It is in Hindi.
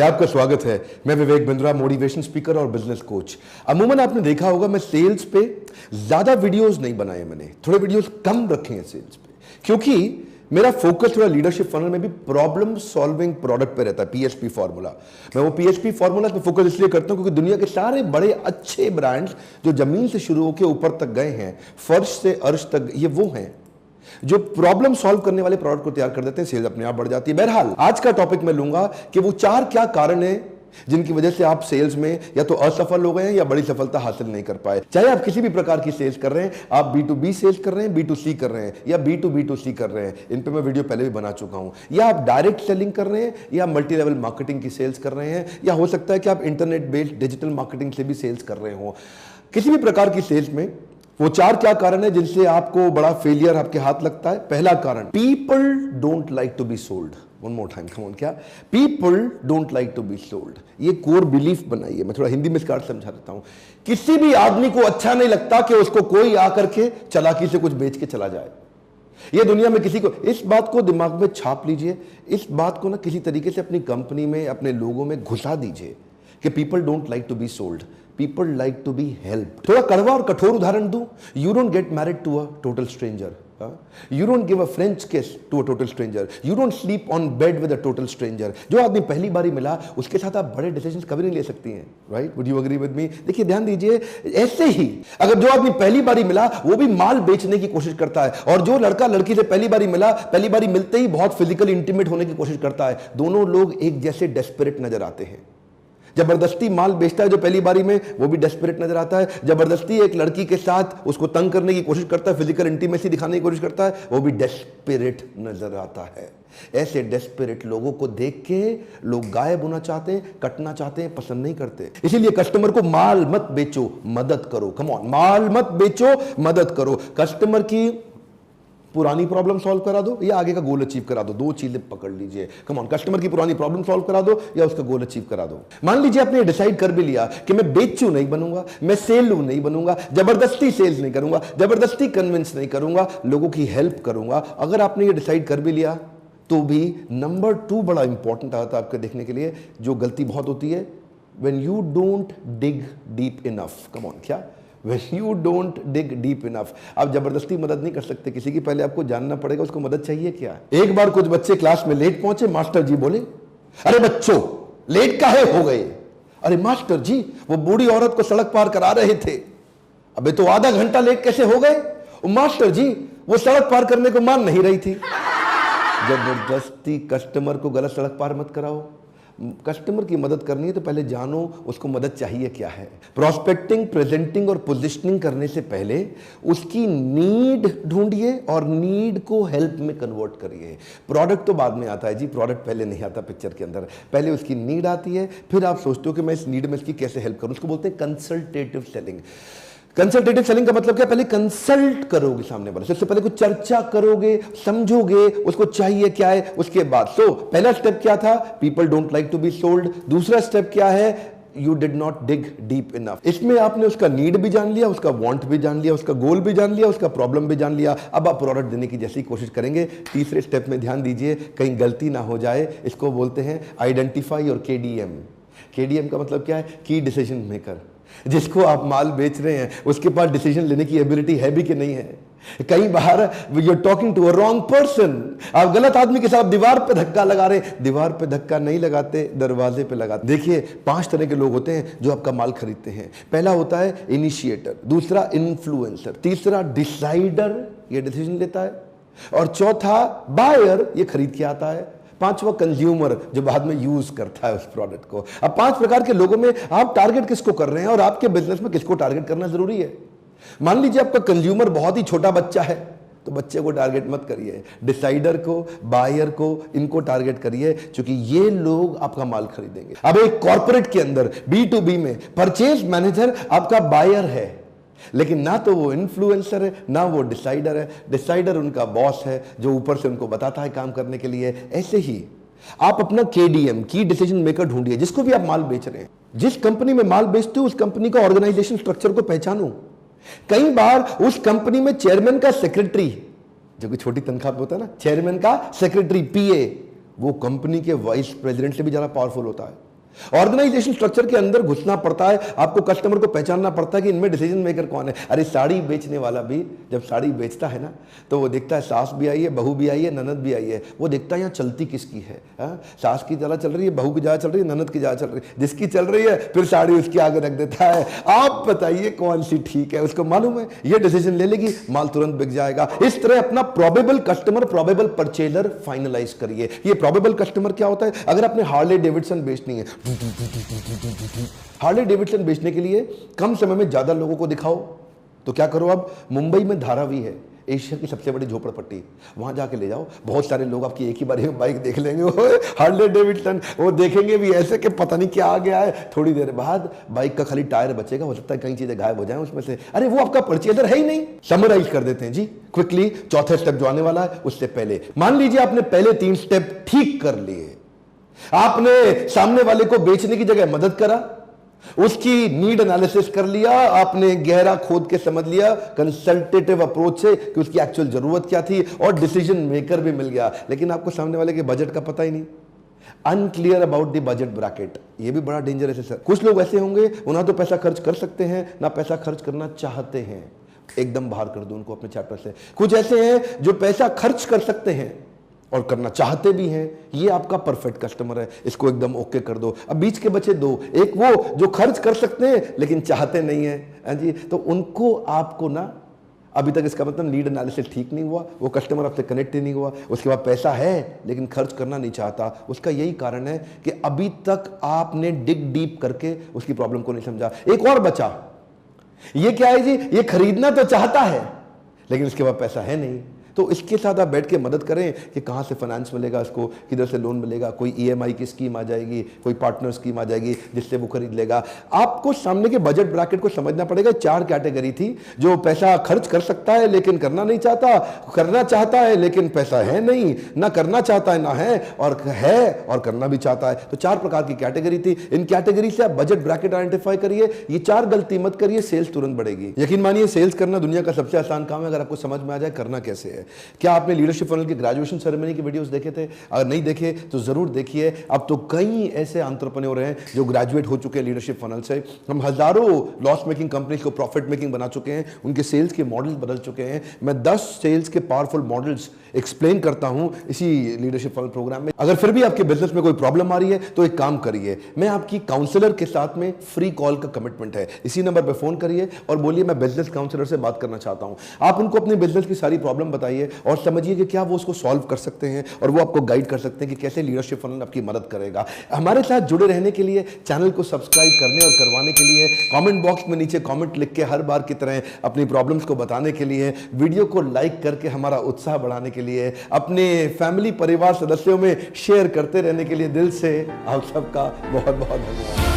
आपका स्वागत है। मैं विवेक बिंद्रा, मोटिवेशन स्पीकर और बिजनेस कोच। अमूमन आपने देखा होगा मैं सेल्स पे ज्यादा वीडियोस नहीं बनाए, मैंने थोड़े वीडियोस कम रखे हैं सेल्स पे, क्योंकि मेरा फोकस थोड़ा लीडरशिप फनल में भी प्रॉब्लम सॉल्विंग प्रोडक्ट पे रहता है, पीएसपी फॉर्मूला। मैं वो पीएसपी फॉर्मूला पे फोकस इसलिए करता हूं क्योंकि दुनिया के सारे बड़े अच्छे ब्रांड्स जो जमीन से शुरू होकर ऊपर तक गए हैं, फर्श से अर्श तक, ये वो हैं जो प्रॉब्लम सॉल्व करने वाले प्रोडक्ट को तैयार कर देते हैं, सेल्स अपने आप बढ़ जाती है। बहरहाल आज का टॉपिक मैं लूंगा कि वो चार क्या कारण है जिनकी वजह से आप सेल्स में या तो असफल हो गए हैं या बड़ी सफलता हासिल नहीं कर पाए। चाहे आप किसी भी प्रकार की सेल्स कर रहे हैं, आप B2B सेल्स कर रहे हैं, B2C कर रहे हैं या B2B2C कर रहे हैं, इन पे मैं वीडियो पहले भी बना चुका हूं, या आप डायरेक्ट सेलिंग कर रहे हैं या मल्टी लेवल मार्केटिंग की सेल्स कर रहे हैं, या हो सकता है कि आप इंटरनेट बेस्ड डिजिटल मार्केटिंग से भी सेल्स कर रहे हो। किसी भी प्रकार की सेल्स में वो चार क्या कारण है जिनसे आपको बड़ा फेलियर आपके हाथ लगता है। पहला कारण, people don't like to be sold. One more time, come on, क्या? People don't like to be sold. ये कोर बिलीफ बनाइए। मैं थोड़ा हिंदी में इसका अर्थ समझा देता हूं। किसी भी आदमी को अच्छा नहीं लगता कि उसको कोई आकर के चालाकी से कुछ बेच के चला जाए। ये दुनिया में किसी को, इस बात को दिमाग में छाप लीजिए, इस बात को ना किसी तरीके से अपनी कंपनी में, अपने लोगों में घुसा दीजिए कि people don't like to be sold, people like to be help. थोड़ा कड़वा और कठोर उदाहरण दूं, you don't get married to a total stranger, you don't give a French kiss to a total stranger, you don't sleep on bed with a total stranger. जो आदमी पहली बारी मिला उसके साथ आप बड़े डिसीजंस कभी नहीं ले सकती हैं, right? Would you agree with me? देखिए, ध्यान दीजिए, ऐसे ही अगर जो आदमी पहली बारी मिला वो भी माल बेचने की कोशिश करता है, और जो लड़का लड़की से पहली बारी मिला, पहली बारी मिलते ही बहुत फिजिकली इंटीमेट होने की कोशिश करता है, दोनों लोग एक जैसे डेस्परेट नजर आते हैं। जबरदस्ती माल बेचता है जो पहली बारी में, वो भी डेस्परेट नजर आता है। जबरदस्ती एक लड़की के साथ उसको तंग करने की कोशिश करता है, फिजिकल इंटीमेसी दिखाने की कोशिश करता है, वो भी डेस्परेट नजर आता है। ऐसे डेस्परेट लोगों को देख के लोग गायब होना चाहते हैं, कटना चाहते हैं, पसंद नहीं करते। इसीलिए कस्टमर को माल मत बेचो, मदद करो। कम ऑन, माल मत बेचो, मदद करो। कस्टमर की पुरानी प्रॉब्लम सॉल्व करा दो या आगे का गोल अचीव करा दो, दो चीजें पकड़ लीजिए। कम ऑन, कस्टमर की पुरानी प्रॉब्लम सॉल्व करा दो या उसका गोल अचीव करा दो। मान लीजिए आपने डिसाइड कर भी लिया कि मैं बेचू नहीं बनूंगा, मैं सेलू नहीं बनूंगा, जबरदस्ती सेल्स नहीं करूंगा, जबरदस्ती कन्विंस नहीं करूंगा, लोगों की हेल्प करूंगा। अगर आपने ये डिसाइड कर भी लिया तो भी नंबर 2 बड़ा इंपॉर्टेंट आता है आपके देखने के लिए, जो गलती बहुत होती है, when you don't dig deep enough. Come on, क्या? When you don't dig deep enough। आप जबरदस्ती मदद नहीं कर सकते किसी की, पहले आपको जानना पड़ेगा उसको मदद चाहिए क्या। एक बार कुछ बच्चे क्लास में लेट पहुंचे, मास्टर जी बोले, अरे बच्चों लेट काहे हो गए? अरे मास्टर जी, वो बूढ़ी औरत को सड़क पार करा रहे थे। अबे तो आधा घंटा लेट कैसे हो गए? मास्टर जी, वो सड़क पार करने को मान नहीं रही थी। जबरदस्ती कस्टमर को गलत सड़क पार मत कराओ। कस्टमर की मदद करनी है तो पहले जानो उसको मदद चाहिए क्या है। प्रोस्पेक्टिंग, प्रेजेंटिंग और पोजिशनिंग करने से पहले उसकी नीड ढूंढिए और नीड को हेल्प में कन्वर्ट करिए। प्रोडक्ट तो बाद में आता है जी, प्रोडक्ट पहले नहीं आता पिक्चर के अंदर। पहले उसकी नीड आती है, फिर आप सोचते हो कि मैं इस नीड में इसकी कैसे हेल्प करूं। उसको बोलते हैं कंसल्टेटिव सेलिंग। कंसल्टेटिव सेलिंग का मतलब क्या? पहले कंसल्ट करोगे सामने वाले, सबसे पहले कुछ चर्चा करोगे, समझोगे उसको चाहिए क्या है, उसके बाद। सो पहला स्टेप क्या था? People don't like to be sold. दूसरा स्टेप क्या है? You did not dig deep enough. इसमें आपने उसका नीड भी जान लिया, उसका वांट भी जान लिया, उसका गोल भी जान लिया, उसका प्रॉब्लम भी जान लिया। अब आप प्रोडक्ट देने की जैसी कोशिश करेंगे। तीसरे स्टेप में ध्यान दीजिए, कहीं गलती ना हो जाए। इसको बोलते हैं आइडेंटिफाई और KDM। KDM का मतलब क्या है? की डिसीजन मेकर। जिसको आप माल बेच रहे हैं उसके पास डिसीजन लेने की एबिलिटी है भी कि नहीं है। कई बार you are talking to a wrong person. आप गलत आदमी के साथ दीवार पे धक्का लगा रहे हैं। दीवार पे धक्का नहीं लगाते, दरवाजे पे लगाते। देखिए, 5 तरह के लोग होते हैं जो आपका माल खरीदते हैं। पहला होता है इनिशिएटर, दूसरा इन्फ्लुएंसर, तीसरा डिसाइडर, ये डिसीजन लेता है, और चौथा बायर, ये खरीद के आता है, पांचवा कंज्यूमर, जो बाद में यूज करता है उस प्रोडक्ट को। अब 5 प्रकार के लोगों में आप टारगेट किसको कर रहे हैं और आपके बिजनेस में किसको टारगेट करना जरूरी है। मान लीजिए आपका कंज्यूमर बहुत ही छोटा बच्चा है तो बच्चे को टारगेट मत करिए, डिसाइडर को, बायर को, इनको टारगेट करिए, क्योंकि ये लोग आपका माल खरीदेंगे। अब एक कॉर्पोरेट के अंदर B2B में परचेज मैनेजर आपका बायर है, लेकिन ना तो वो इन्फ्लुएंसर है ना वो डिसाइडर है। डिसाइडर उनका बॉस है जो ऊपर से उनको बताता है काम करने के लिए। ऐसे ही आप अपना KDM, की डिसीजन मेकर ढूंढिए। जिसको भी आप माल बेच रहे हैं, जिस कंपनी में माल बेचते हो उस कंपनी का ऑर्गेनाइजेशन स्ट्रक्चर को पहचानो। कई बार उस कंपनी में चेयरमैन का सेक्रेटरी, जो कि छोटी तनख्वाह पे होता है ना, चेयरमैन का सेक्रेटरी PA, वो कंपनी के वाइस प्रेसिडेंट से भी ज्यादा पावरफुल होता है। ऑर्गेनाइजेशन स्ट्रक्चर के अंदर घुसना पड़ता है, आपको कस्टमर को पहचानना पड़ता है कि इनमें डिसीजन मेकर कौन है। अरे साड़ी बेचने वाला भी जब साड़ी बेचता है ना, तो वो देखता है सास भी आई है, बहू भी आई है, ननद भी आई है, वो देखता है यहाँ चलती किसकी है। सास की ज़्यादा चल रही है, बहू की ज़्यादा चल रही है, ननद की ज़्यादा चल रही है, जिसकी चल रही है फिर साड़ी उसके आगे रख देता है। आप बताइए कौन सी ठीक है, उसको मालूम है ये डिसीजन ले लेगी, माल तुरंत बिक जाएगा। इस तरह अपना probable customer, probable purchaser finalise करिए। ये प्रोबेबल कस्टमर क्या होता है? अगर आपने हार्ले डेविडसन बेचनी है, हार्ले डेविडसन बेचने के लिए कम समय में ज्यादा लोगों को दिखाओ, तो क्या करो, अब मुंबई में धारावी है, एशिया की सबसे बड़ी झोपड़पट्टी, वहां जाके ले जाओ। बहुत सारे लोग आपकी एक ही बार बाइक देख लेंगे, वो हार्ले डेविडसन, वो देखेंगे भी ऐसे कि पता नहीं क्या आ गया है। थोड़ी देर बाद बाइक का खाली टायर बचेगा, हो सकता है कई चीजें गायब हो जाएं उसमें से। अरे वो आपका परचेजर है ही नहीं। समराइज कर देते हैं जी क्विकली, चौथे स्टेप जो आने वाला है उससे पहले मान लीजिए आपने पहले 3 स्टेप ठीक कर लिए। आपने सामने वाले को बेचने की जगह मदद करा, उसकी नीड एनालिसिस कर लिया, आपने गहरा खोद के समझ लिया कंसल्टेटिव अप्रोच से कि उसकी एक्चुअल जरूरत क्या थी, और डिसीजन मेकर भी मिल गया। लेकिन आपको सामने वाले के बजट का पता ही नहीं, unclear about the budget bracket. ये भी बड़ा डेंजरस है सर। कुछ लोग ऐसे होंगे, वो ना तो पैसा खर्च कर सकते हैं, ना पैसा खर्च करना चाहते हैं। एकदम बाहर कर दो उनको अपने चैप्टर से। कुछ ऐसे हैं जो पैसा खर्च कर सकते हैं और करना चाहते भी हैं, ये आपका परफेक्ट कस्टमर है, इसको एकदम ओके कर दो। अब बीच के बचे 2, एक वो जो खर्च कर सकते हैं लेकिन चाहते नहीं है जी, तो उनको आपको ना, अभी तक इसका मतलब नीड एनालिसिस ठीक नहीं हुआ, वो कस्टमर आपसे कनेक्ट ही नहीं हुआ, उसके बाद पैसा है लेकिन खर्च करना नहीं चाहता। उसका यही कारण है कि अभी तक आपने डिग डीप करके उसकी प्रॉब्लम को नहीं समझा। एक और बचा, ये क्या है जी, ये खरीदना तो चाहता है लेकिन इसके बाद पैसा है नहीं। तो इसके साथ आप बैठ के मदद करें कि कहाँ से फाइनेंस मिलेगा, इसको किधर से लोन मिलेगा, कोई ईएमआई की स्कीम आ जाएगी, कोई पार्टनर स्कीम आ जाएगी जिससे वो खरीद लेगा। आपको सामने के बजट ब्रैकेट को समझना पड़ेगा। 4 कैटेगरी थी, जो पैसा खर्च कर सकता है लेकिन करना नहीं चाहता, करना चाहता है लेकिन पैसा है नहीं, ना करना चाहता है ना है और करना भी चाहता है। तो 4 प्रकार की कैटेगरी थी। इन कैटेगरी से आप बजट ब्रैकेट आइडेंटिफाई करिए, ये 4 गलती मत करिए, सेल्स तुरंत बढ़ेगी। यकीन मानिए सेल्स करना दुनिया का सबसे आसान काम है, अगर आपको समझ में आ जाए करना कैसे है। क्या आपने लीडरशिप फनल की ग्रेजुएशन सेरेमनी की वीडियोस देखे थे? अगर नहीं देखे तो जरूर देखिए। अब तो कई ऐसे एंटरप्रेन्योर हैं जो ग्रेजुएट हो चुके हैं लीडरशिप फनल से। हम हजारों लॉस मेकिंग कंपनीज को प्रॉफिट मेकिंग बना चुके हैं, उनके सेल्स के मॉडल बदल चुके हैं। मैं 10 सेल्स के पावरफुल मॉडल्स एक्सप्लेन करता हूं इसी लीडरशिप फनल प्रोग्राम में। अगर फिर भी आपके बिजनेस में कोई प्रॉब्लम आ रही है तो एक काम करिए, मैं आपकी काउंसलर के साथ में फ्री कॉल का कमिटमेंट है, इसी नंबर पर फोन करिए और बोलिए मैं बिजनेस काउंसलर से बात करना चाहता हूं। आप उनको अपने बिजनेस की सारी प्रॉब्लम बताइए और समझिए कि क्या वो उसको सॉल्व कर सकते हैं, और वो आपको गाइड कर सकते हैं कि कैसे लीडरशिप फनल आपकी मदद करेगा। हमारे साथ जुड़े रहने के लिए, चैनल को सब्सक्राइब करने और करवाने के लिए, कमेंट बॉक्स में नीचे कमेंट लिख के हर बार की तरह अपनी प्रॉब्लम्स को बताने के लिए, वीडियो को लाइक करके हमारा उत्साह बढ़ाने के लिए, अपने फैमिली परिवार सदस्यों में शेयर करते रहने के लिए दिल से आप सबका बहुत बहुत धन्यवाद।